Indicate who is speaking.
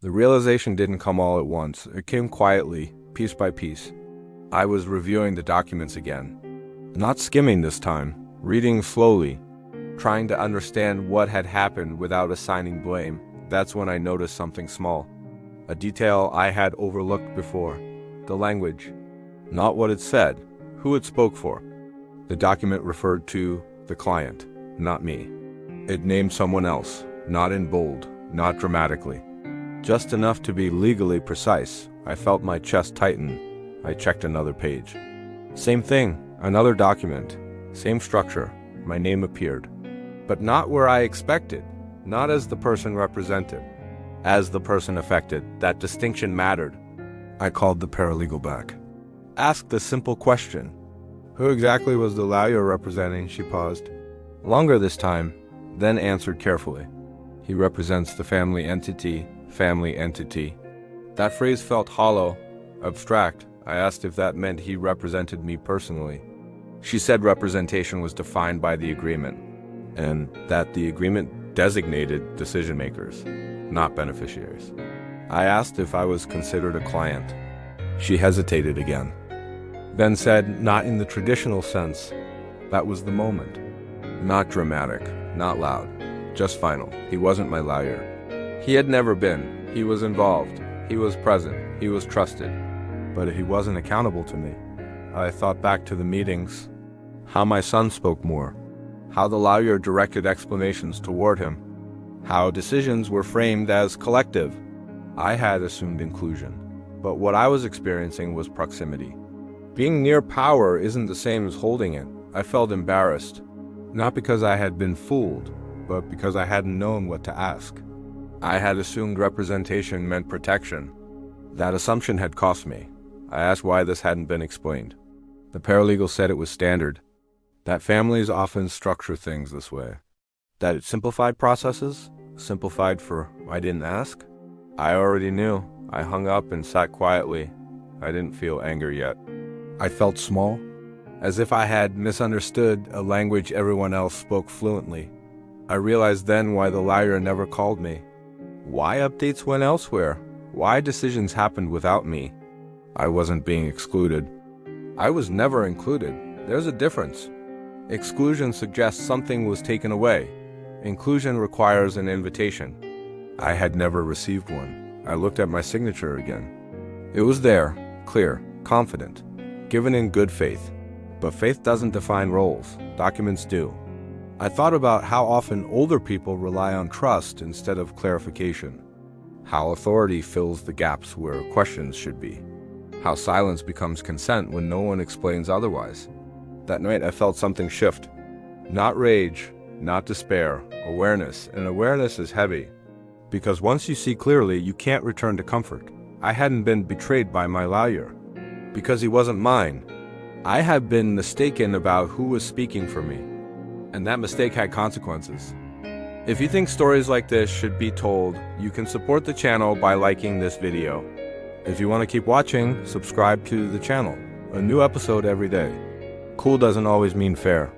Speaker 1: The realization didn't come all at once. It came quietly, piece by piece. I was reviewing the documents again. Not skimming this time, reading slowly, trying to understand what had happened without assigning blame. That's when I noticed something small. A detail I had overlooked before. The language. Not what it said, who it spoke for. The document referred to the client, not me. It named someone else, not in bold, not dramatically. Just enough to be legally precise. I felt my chest tighten. I checked another page. Same thing, another document. Same structure. My name appeared. But not where I expected. Not as the person represented. As the person affected. That distinction mattered. I called the paralegal back. Asked the simple question. Who exactly was the lawyer representing? She paused. Longer this time, then answered carefully. He represents the family entity. Family entity. That phrase felt hollow, abstract. I asked if that meant he represented me personally. She said representation was defined by the agreement, and that the agreement designated decision makers, not beneficiaries. I asked if I was considered a client. She hesitated again, then said, not in the traditional sense. That was the moment. Not dramatic, not loud, just final. He wasn't my lawyer. He had never been. He was involved. He was present. He was trusted. But he wasn't accountable to me. I thought back to the meetings, how my son spoke more, how the lawyer directed explanations toward him, how decisions were framed as collective. I had assumed inclusion, but what I was experiencing was proximity. Being near power isn't the same as holding it. I felt embarrassed, not because I had been fooled, but because I hadn't known what to ask. I had assumed representation meant protection. That assumption had cost me. I asked why this hadn't been explained. The paralegal said it was standard, that families often structure things this way, that it simplified processes, simplified for I didn't ask. I already knew. I hung up and sat quietly. I didn't feel anger yet. I felt small, as if I had misunderstood a language everyone else spoke fluently. I realized then why the lawyer never called me. Why updates went elsewhere? Why decisions happened without me? I wasn't being excluded. I was never included. There's a difference. Exclusion suggests something was taken away. Inclusion requires an invitation. I had never received one. I looked at my signature again. It was there, clear, confident, given in good faith. But faith doesn't define roles. Documents do. I thought about how often older people rely on trust instead of clarification. How authority fills the gaps where questions should be. How silence becomes consent when no one explains otherwise. That night I felt something shift. Not rage, not despair, awareness. And awareness is heavy. Because once you see clearly, you can't return to comfort. I hadn't been betrayed by my lawyer. Because he wasn't mine. I had been mistaken about who was speaking for me. And that mistake had consequences. If you think stories like this should be told, you can support the channel by liking this video. If you want to keep watching, subscribe to the channel. A new episode every day. Cool doesn't always mean fair.